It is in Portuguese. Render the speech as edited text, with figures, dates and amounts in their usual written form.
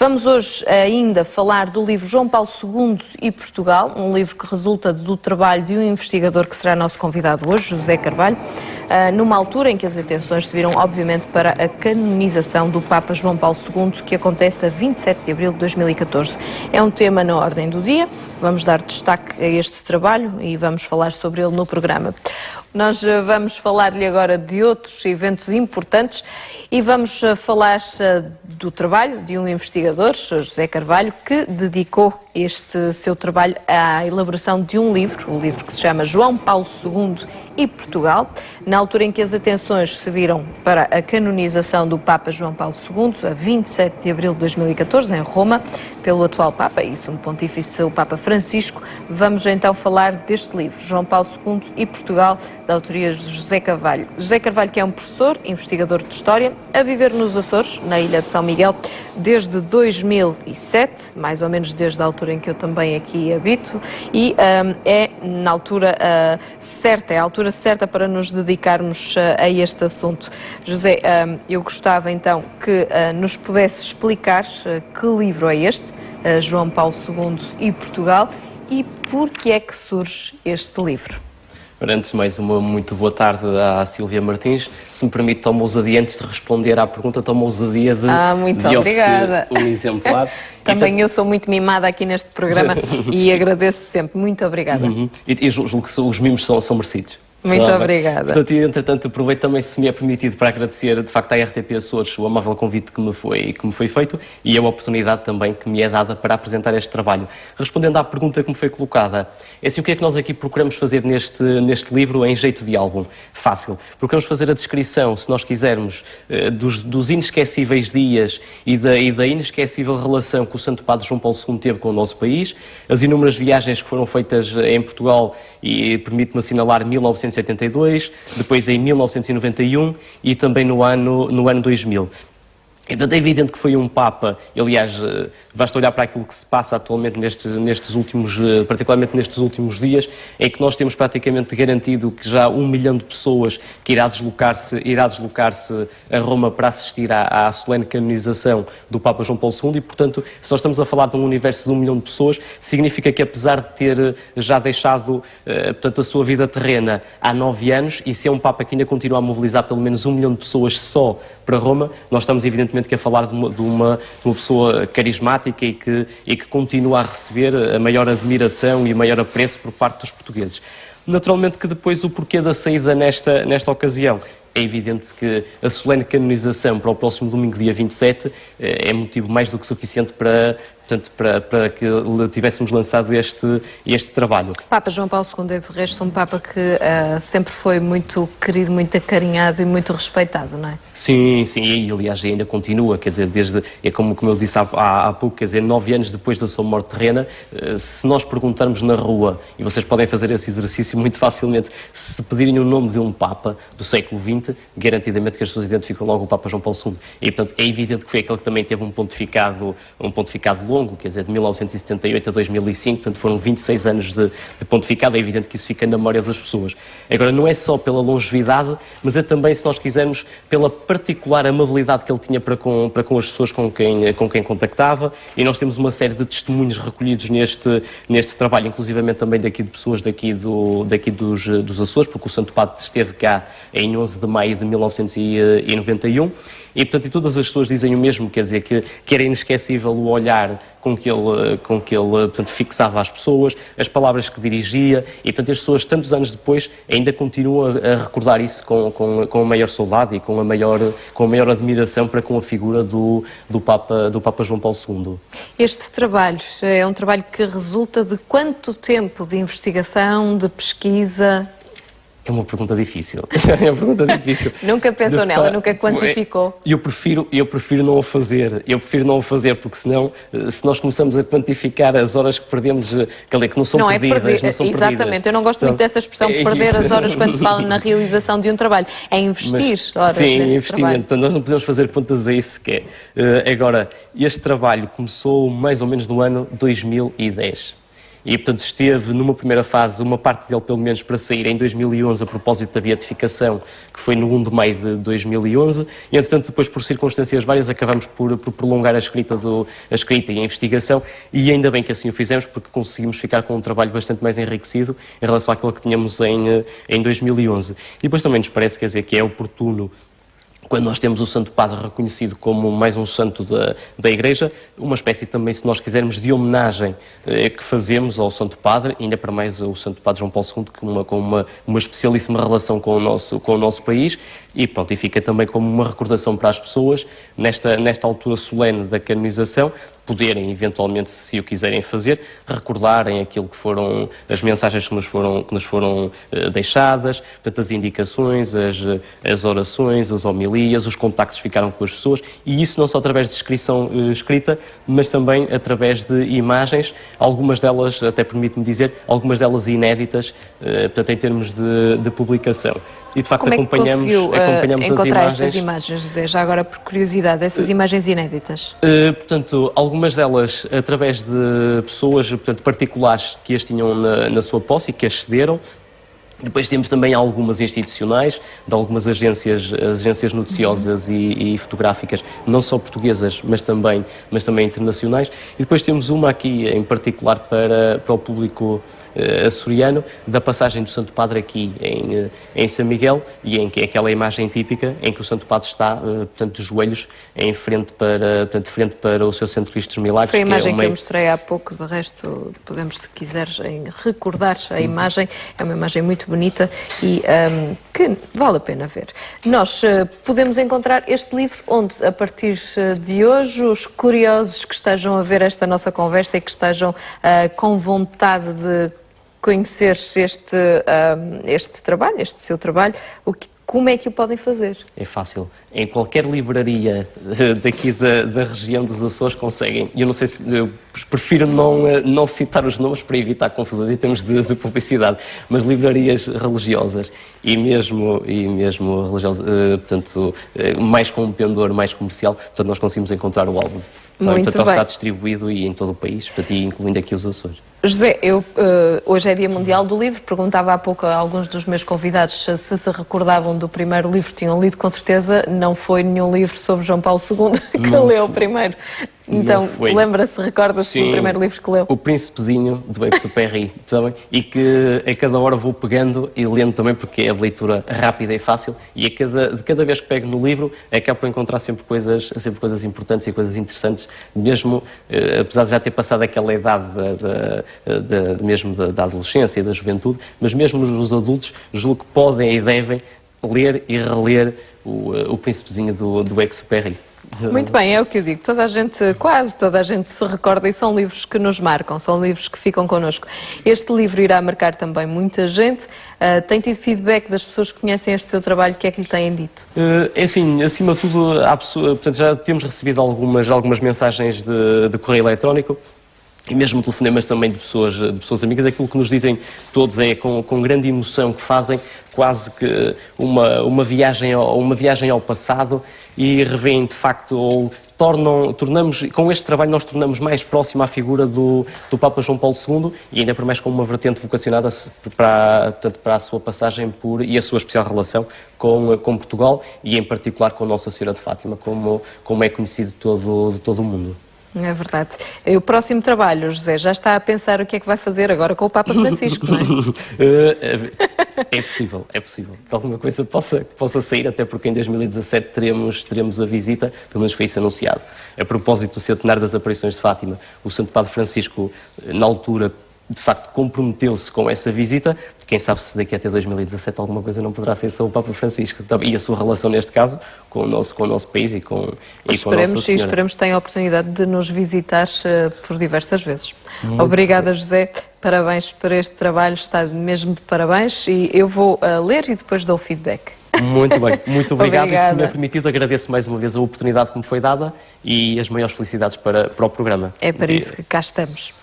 Vamos hoje ainda falar do livro João Paulo II e Portugal, um livro que resulta do trabalho de um investigador que será nosso convidado hoje, José Carvalho, numa altura em que as atenções se viram, obviamente, para a canonização do Papa João Paulo II, que acontece a 27 de abril de 2014. É um tema na ordem do dia, vamos dar destaque a este trabalho e vamos falar sobre ele no programa. Nós vamos falar-lhe agora de outros eventos importantes e vamos falar do trabalho de um investigador, José Carvalho, que dedicou este seu trabalho à elaboração de um livro, que se chama João Paulo II e Portugal, na altura em que as atenções se viram para a canonização do Papa João Paulo II, a 27 de abril de 2014, em Roma, pelo atual Papa e Sumo Pontífice, o Papa Francisco. Vamos então falar deste livro, João Paulo II e Portugal, da autoria de José Carvalho. José Carvalho, que é um professor, investigador de História, a viver nos Açores, na ilha de São Miguel, desde 2007, mais ou menos desde a altura em que eu também aqui habito, e é na altura certa, é a altura certa para nos dedicarmos a este assunto. José, eu gostava então que nos pudesse explicar que livro é este, João Paulo II e Portugal, e por que é que surge este livro? Antes de mais, uma muito boa tarde à Sílvia Martins. Se me permite, tomo ousadia, antes de responder à pergunta, tomo ousadia de oferecer um exemplar. Também eu sou muito mimada aqui neste programa e agradeço sempre. Muito obrigada. E julgo que os mimos são merecidos. Muito obrigada. Portanto, entretanto, aproveito também, se me é permitido, para agradecer, de facto, à RTP Açores o amável convite que me foi feito e a oportunidade também que me é dada para apresentar este trabalho. Respondendo à pergunta que me foi colocada, é assim, o que é que nós aqui procuramos fazer neste livro em jeito de álbum? Fácil. Procuramos fazer a descrição, se nós quisermos, dos inesquecíveis dias e da inesquecível relação que o Santo Padre João Paulo II teve com o nosso país, as inúmeras viagens que foram feitas em Portugal e, permite-me assinalar, 1982, depois em 1991 e também no ano 2000. Portanto, é evidente que foi um Papa, aliás, basta olhar para aquilo que se passa atualmente particularmente nestes últimos dias, em que nós temos praticamente garantido que já 1 milhão de pessoas que irá deslocar-se a Roma para assistir à solene canonização do Papa João Paulo II e, portanto, se nós estamos a falar de um universo de 1 milhão de pessoas, significa que, apesar de ter já deixado portanto, a sua vida terrena há 9 anos, e se é um Papa que ainda continua a mobilizar pelo menos 1 milhão de pessoas só para Roma, nós estamos evidentemente que a falar de uma pessoa carismática e que continua a receber a maior admiração e o maior apreço por parte dos portugueses. Naturalmente que depois o porquê da saída nesta ocasião. É evidente que a solene canonização para o próximo domingo, dia 27, é motivo mais do que suficiente para que tivéssemos lançado este trabalho. O Papa João Paulo II é, de resto, um Papa que sempre foi muito querido, muito acarinhado e muito respeitado, não é? Sim, e aliás ainda continua, quer dizer, é como eu disse há pouco, quer dizer, 9 anos depois da sua morte terrena, se nós perguntarmos na rua, e vocês podem fazer esse exercício muito facilmente, se pedirem o nome de um Papa do século XX, garantidamente que as pessoas identificam logo o Papa João Paulo II. E, portanto, é evidente que foi aquele que também teve um pontificado longo, quer dizer, de 1978 a 2005, portanto foram 26 anos de pontificado, é evidente que isso fica na memória das pessoas. Agora, não é só pela longevidade, mas é também, se nós quisermos, pela particular amabilidade que ele tinha para com as pessoas com quem contactava, e nós temos uma série de testemunhos recolhidos neste trabalho, inclusivamente também de pessoas daqui dos Açores, porque o Santo Padre esteve cá em 11 de maio de 1991, e, portanto, todas as pessoas dizem o mesmo, quer dizer, que era inesquecível o olhar com que ele portanto, fixava as pessoas, as palavras que dirigia, e, portanto, as pessoas, tantos anos depois, ainda continuam a recordar isso com a maior saudade e com a maior admiração para com a figura do Papa João Paulo II. Este trabalho é um trabalho que resulta de quanto tempo de investigação, de pesquisa? É uma pergunta difícil. É uma pergunta difícil. Nunca pensou nela, nunca quantificou? Eu prefiro não o fazer. Porque senão, se nós começamos a quantificar as horas que perdemos, que não são perdidas, não são exatamente. perdidas. Eu não gosto muito dessa expressão, perder as horas quando se fala na realização de um trabalho. É investir horas nesse investimento. Trabalho. Então, nós não podemos fazer contas a isso sequer. Agora, este trabalho começou mais ou menos no ano 2010. e, portanto, esteve numa primeira fase, uma parte dele pelo menos, para sair em 2011 a propósito da beatificação, que foi no 1 de maio de 2011, e, entretanto, depois, por circunstâncias várias, acabamos por prolongar a escrita e a investigação, e ainda bem que assim o fizemos, porque conseguimos ficar com um trabalho bastante mais enriquecido em relação àquilo que tínhamos em 2011. E depois também nos parece, quer dizer, que é oportuno, quando nós temos o Santo Padre reconhecido como mais um santo da Igreja, uma espécie também, se nós quisermos, de homenagem que fazemos ao Santo Padre, ainda para mais o Santo Padre João Paulo II, com uma especialíssima relação com o nosso país, e pronto, e fica também como uma recordação para as pessoas, nesta altura solene da canonização, poderem, eventualmente, se o quiserem fazer, recordarem aquilo que foram as mensagens que nos foram deixadas, portanto, as indicações, as orações, as homilias, os contactos que ficaram com as pessoas, e isso não só através de descrição escrita, mas também através de imagens, algumas delas, até permite-me dizer, algumas delas inéditas, portanto, em termos de publicação. E, de facto, como é que conseguiu encontrar imagens. estas imagens, José? Já agora, por curiosidade, essas imagens inéditas? Portanto, algumas delas através de pessoas, portanto, particulares que as tinham na sua posse e que as cederam. Depois temos também algumas institucionais, de algumas agências noticiosas e fotográficas, não só portuguesas, mas também internacionais. E depois temos uma aqui em particular para o público açoriano, da passagem do Santo Padre aqui em São Miguel, e em que é aquela imagem típica em que o Santo Padre está, portanto, de joelhos em frente para o seu Centro Cristo dos Milagres. Foi a imagem que eu mostrei há pouco, de resto podemos, se quiseres, recordar a imagem. É uma imagem muito bonita e que vale a pena ver. Nós podemos encontrar este livro onde, a partir de hoje, os curiosos que estejam a ver esta nossa conversa e que estejam com vontade de conhecer este trabalho, este seu trabalho, como é que o podem fazer? É fácil. Em qualquer livraria daqui da região dos Açores conseguem. Eu não sei se... Eu prefiro não citar os nomes para evitar confusões em termos de publicidade, mas livrarias religiosas e mesmo religiosas, portanto, mais com um pendor mais comercial, portanto, nós conseguimos encontrar o álbum. Portanto, ele está distribuído e em todo o país, portanto, incluindo aqui os Açores. José, hoje é Dia Mundial do Livro, perguntava há pouco a alguns dos meus convidados se recordavam do primeiro livro que tinham lido, com certeza não foi nenhum livro sobre João Paulo II que leu primeiro. Então, lembra-se, recorda-se do primeiro livro que leu? O Príncipezinho, do Exupéry, também, e que a cada hora vou pegando e lendo também, porque é de leitura rápida e fácil, e de cada vez que pego no livro, acabo por encontrar sempre coisas importantes e coisas interessantes, mesmo, apesar de já ter passado aquela idade mesmo da adolescência e da juventude, mas mesmo os adultos, julgo que podem e devem ler e reler o Príncipezinho do Exupéry. Muito bem, é o que eu digo. Quase toda a gente se recorda, e são livros que nos marcam, são livros que ficam connosco. Este livro irá marcar também muita gente. Tem tido feedback das pessoas que conhecem este seu trabalho? O que é que lhe têm dito? É assim, acima de tudo, portanto, já temos recebido algumas mensagens de correio eletrónico e mesmo telefonemas também de pessoas amigas. Aquilo que nos dizem todos é com grande emoção que fazem quase que uma viagem ao passado, e revêem de facto, ou com este trabalho nós tornamos mais próximo à figura do Papa João Paulo II, e ainda por mais com uma vertente vocacionada para a sua passagem e a sua especial relação com Portugal, e em particular com Nossa Senhora de Fátima, como é conhecido de todo o mundo. É verdade. O próximo trabalho, José, já está a pensar o que é que vai fazer agora com o Papa Francisco, não é? É possível. Que alguma coisa possa sair, até porque em 2017 teremos a visita, pelo menos foi isso anunciado. A propósito do centenário das aparições de Fátima, o Santo Padre Francisco, na altura, de facto, comprometeu-se com essa visita. Quem sabe se daqui até 2017 alguma coisa não poderá ser só o Papa Francisco, e a sua relação, neste caso, com o nosso país e com Nossa Senhora. Esperemos que tenha a oportunidade de nos visitar por diversas vezes. Obrigada, José. Parabéns por este trabalho, está mesmo de parabéns, e eu vou ler e depois dou o feedback. Muito bem, muito obrigado. E se me é permitido, agradeço mais uma vez a oportunidade que me foi dada e as maiores felicidades para o programa. É para isso que cá estamos.